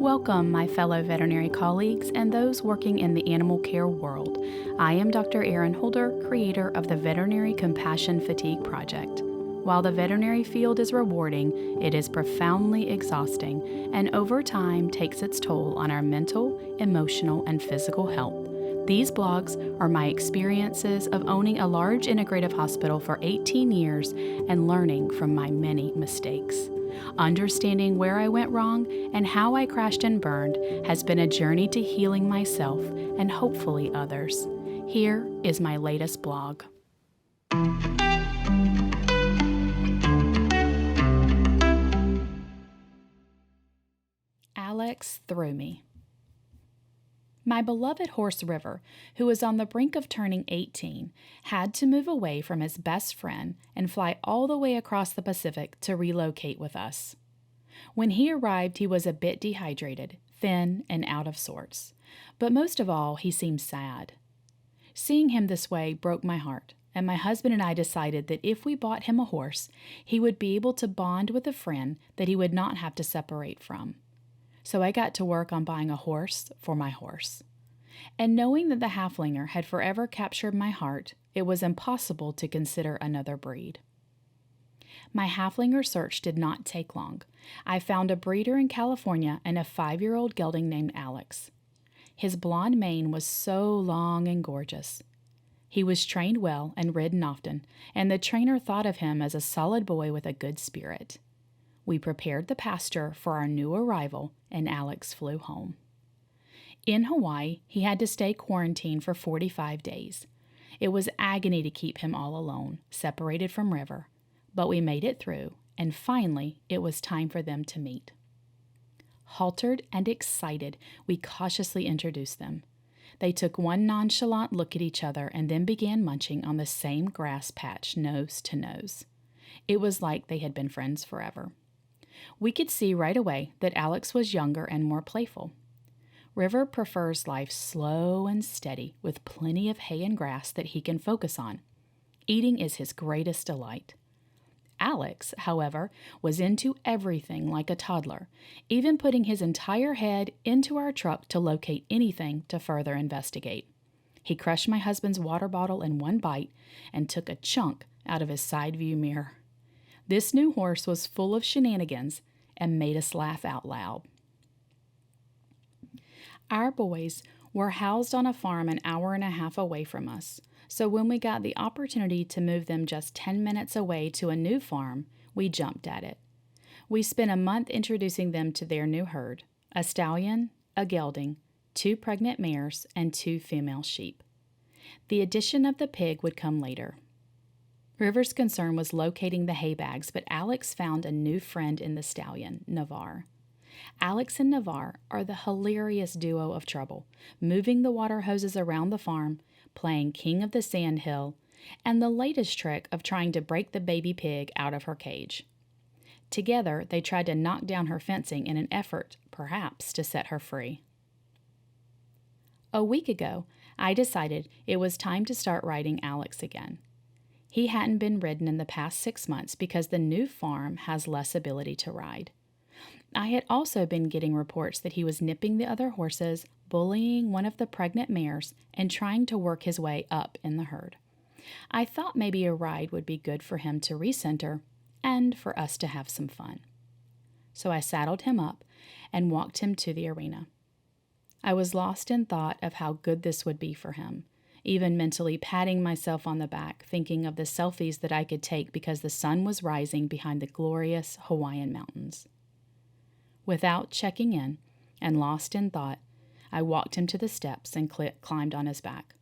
Welcome, my fellow veterinary colleagues and those working in the animal care world. I am Dr. Erin Holder, creator of the Veterinary Compassion Fatigue Project. While the veterinary field is rewarding, it is profoundly exhausting and over time takes its toll on our mental, emotional, and physical health. These blogs are my experiences of owning a large integrative hospital for 18 years and learning from my many mistakes. Understanding where I went wrong and how I crashed and burned has been a journey to healing myself and hopefully others. Here is my latest blog. Alex threw me. My beloved horse River, who was on the brink of turning 18, had to move away from his best friend and fly all the way across the Pacific to relocate with us. When he arrived, he was a bit dehydrated, thin, and out of sorts. But most of all, he seemed sad. Seeing him this way broke my heart, and my husband and I decided that if we bought him a horse, he would be able to bond with a friend that he would not have to separate from. So I got to work on buying a horse for my horse. And knowing that the Haflinger had forever captured my heart, it was impossible to consider another breed. My Haflinger search did not take long. I found a breeder in California and a 5-year-old gelding named Alex. His blonde mane was so long and gorgeous. He was trained well and ridden often, and the trainer thought of him as a solid boy with a good spirit. We prepared the pasture for our new arrival, and Alex flew home. In Hawaii, he had to stay quarantined for 45 days. It was agony to keep him all alone, separated from River, but we made it through, and finally it was time for them to meet. Haltered and excited, we cautiously introduced them. They took one nonchalant look at each other and then began munching on the same grass patch nose to nose. It was like they had been friends forever. We could see right away that Alex was younger and more playful. River prefers life slow and steady, with plenty of hay and grass that he can focus on. Eating is his greatest delight. Alex, however, was into everything like a toddler, even putting his entire head into our truck to locate anything to further investigate. He crushed my husband's water bottle in one bite and took a chunk out of his side view mirror. This new horse was full of shenanigans and made us laugh out loud. Our boys were housed on a farm an hour and a half away from us, so when we got the opportunity to move them just 10 minutes away to a new farm, we jumped at it. We spent a month introducing them to their new herd, a stallion, a gelding, 2 pregnant mares, and 2 female sheep. The addition of the pig would come later. River's concern was locating the hay bags, but Alex found a new friend in the stallion, Navarre. Alex and Navarre are the hilarious duo of trouble, moving the water hoses around the farm, playing King of the Sand Hill, and the latest trick of trying to break the baby pig out of her cage. Together, they tried to knock down her fencing in an effort, perhaps, to set her free. A week ago, I decided it was time to start riding Alex again. He hadn't been ridden in the past 6 months because the new farm has less ability to ride. I had also been getting reports that he was nipping the other horses, bullying one of the pregnant mares, and trying to work his way up in the herd. I thought maybe a ride would be good for him to recenter and for us to have some fun. So I saddled him up and walked him to the arena. I was lost in thought of how good this would be for him, even mentally patting myself on the back, thinking of the selfies that I could take because the sun was rising behind the glorious Hawaiian mountains. Without checking in, and lost in thought, I walked him to the steps and climbed on his back.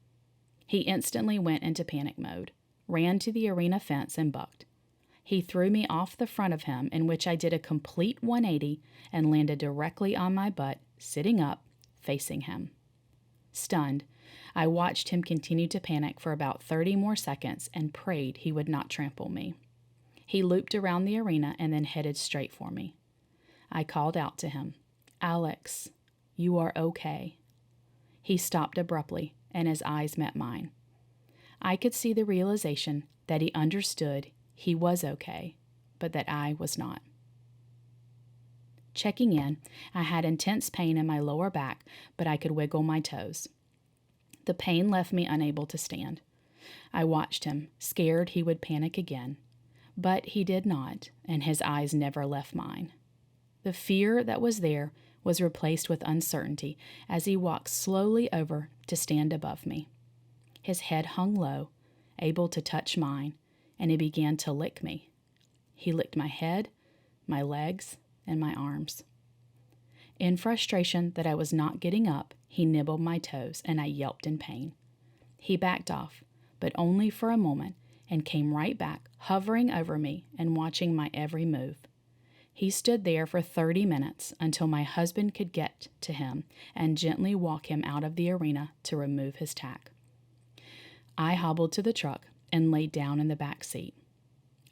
He instantly went into panic mode, ran to the arena fence and bucked. He threw me off the front of him, in which I did a complete 180 and landed directly on my butt, sitting up, facing him. Stunned, I watched him continue to panic for about 30 more seconds and prayed he would not trample me. He looped around the arena and then headed straight for me. I called out to him, "Alex, you are okay." He stopped abruptly, and his eyes met mine. I could see the realization that he understood he was okay, but that I was not. Checking in, I had intense pain in my lower back, but I could wiggle my toes. The pain left me unable to stand. I watched him, scared he would panic again. But he did not, and his eyes never left mine. The fear that was there was replaced with uncertainty as he walked slowly over to stand above me. His head hung low, able to touch mine, and he began to lick me. He licked my head, my legs, and my arms. In frustration that I was not getting up, he nibbled my toes, and I yelped in pain. He backed off, but only for a moment, and came right back, hovering over me and watching my every move. He stood there for 30 minutes until my husband could get to him and gently walk him out of the arena to remove his tack. I hobbled to the truck and laid down in the back seat.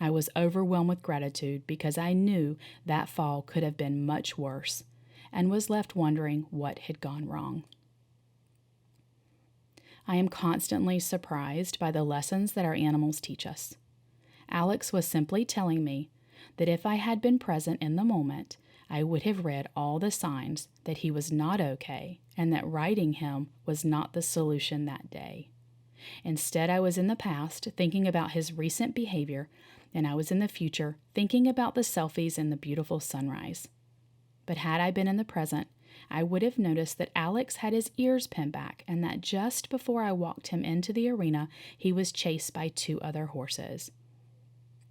I was overwhelmed with gratitude because I knew that fall could have been much worse, and was left wondering what had gone wrong. I am constantly surprised by the lessons that our animals teach us. Alex was simply telling me that if I had been present in the moment, I would have read all the signs that he was not okay and that riding him was not the solution that day. Instead, I was in the past thinking about his recent behavior, and I was in the future thinking about the selfies and the beautiful sunrise. But had I been in the present, I would have noticed that Alex had his ears pinned back and that just before I walked him into the arena, he was chased by 2 other horses.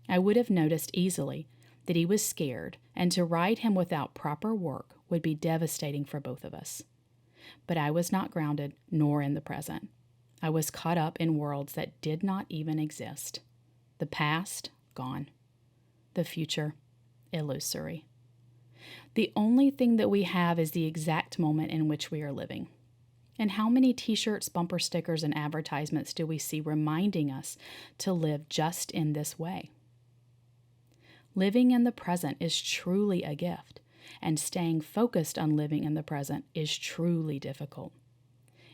I would have noticed easily that he was scared, and to ride him without proper work would be devastating for both of us. But I was not grounded nor in the present. I was caught up in worlds that did not even exist. The past, gone. The future, illusory. The only thing that we have is the exact moment in which we are living. And how many t-shirts, bumper stickers, and advertisements do we see reminding us to live just in this way? Living in the present is truly a gift, and staying focused on living in the present is truly difficult.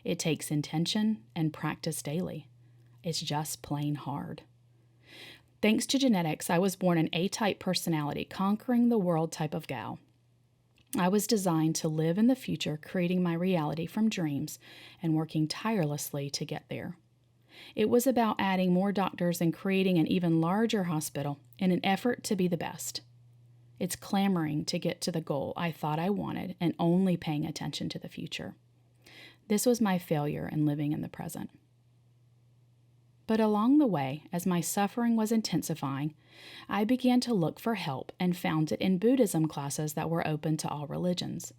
It takes intention and practice daily. It's just plain hard. Thanks to genetics, I was born an A-type personality, conquering the world type of gal. I was designed to live in the future, creating my reality from dreams and working tirelessly to get there. It was about adding more doctors and creating an even larger hospital in an effort to be the best. It's clamoring to get to the goal I thought I wanted and only paying attention to the future. This was my failure in living in the present. But along the way, as my suffering was intensifying, I began to look for help and found it in Buddhism classes that were open to all religions.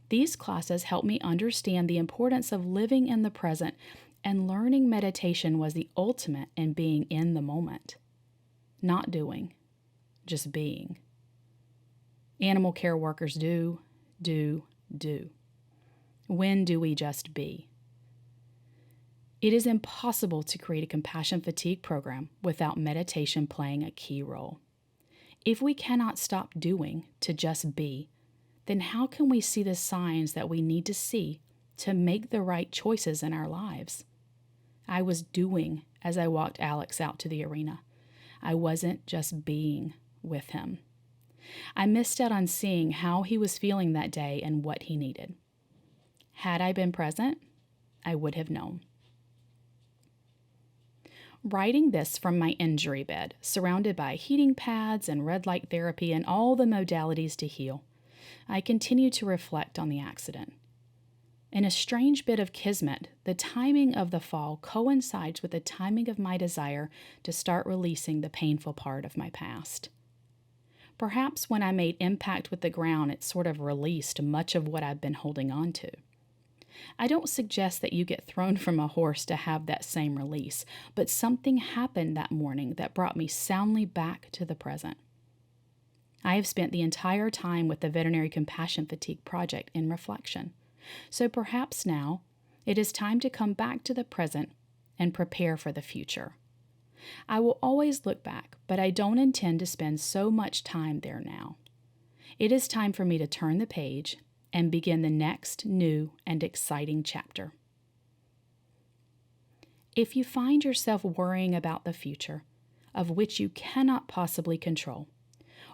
These classes helped me understand the importance of living in the present, and learning meditation was the ultimate in being in the moment. Not doing, just being. Animal care workers do. When do we just be? It is impossible to create a compassion fatigue program without meditation playing a key role. If we cannot stop doing to just be, then how can we see the signs that we need to see to make the right choices in our lives? I was doing as I walked Alex out to the arena. I wasn't just being with him. I missed out on seeing how he was feeling that day and what he needed. Had I been present, I would have known. Writing this from my injury bed, surrounded by heating pads and red light therapy and all the modalities to heal, I continue to reflect on the accident. In a strange bit of kismet, the timing of the fall coincides with the timing of my desire to start releasing the painful part of my past. Perhaps when I made impact with the ground, it sort of released much of what I've been holding on to. I don't suggest that you get thrown from a horse to have that same release, but something happened that morning that brought me soundly back to the present. I have spent the entire time with the Veterinary Compassion Fatigue Project in reflection, so perhaps now it is time to come back to the present and prepare for the future. I will always look back, but I don't intend to spend so much time there now. It is time for me to turn the page and begin the next new and exciting chapter. If you find yourself worrying about the future, of which you cannot possibly control,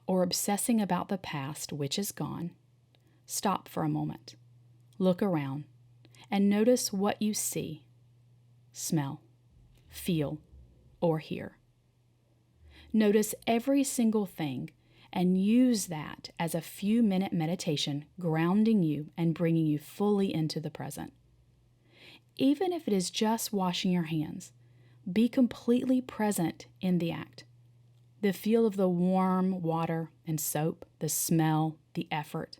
or obsessing about the past, which is gone, stop for a moment, look around, and notice what you see, smell, feel, or hear. Notice every single thing and use that as a few-minute meditation, grounding you and bringing you fully into the present. Even if it is just washing your hands, be completely present in the act. The feel of the warm water and soap, the smell, the effort.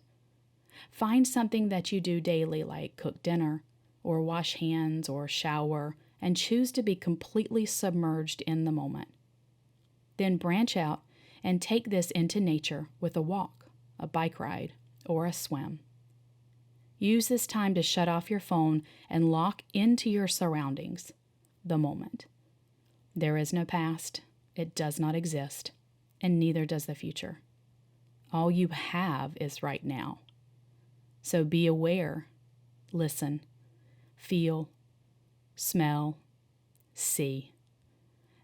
Find something that you do daily, like cook dinner, or wash hands, or shower, and choose to be completely submerged in the moment. Then branch out and take this into nature with a walk, a bike ride, or a swim. Use this time to shut off your phone and lock into your surroundings, the moment. There is no past, it does not exist, and neither does the future. All you have is right now. So be aware, listen, feel, smell, see,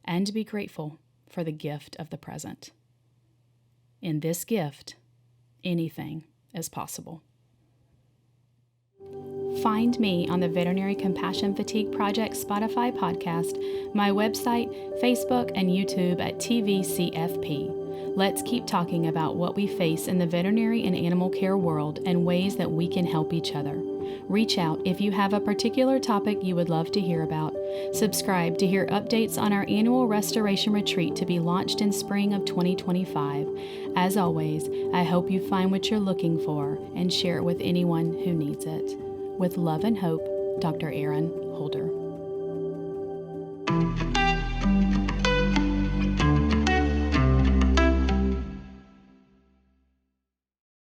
and be grateful for the gift of the present. In this gift, anything is possible. Find me on the Veterinary Compassion Fatigue Project Spotify podcast, my website, Facebook, and YouTube at TVCFP. Let's keep talking about what we face in the veterinary and animal care world and ways that we can help each other. Reach out if you have a particular topic you would love to hear about. Subscribe to hear updates on our annual restoration retreat to be launched in spring of 2025. As always, I hope you find what you're looking for and share it with anyone who needs it. With love and hope, Dr. Erin Holder.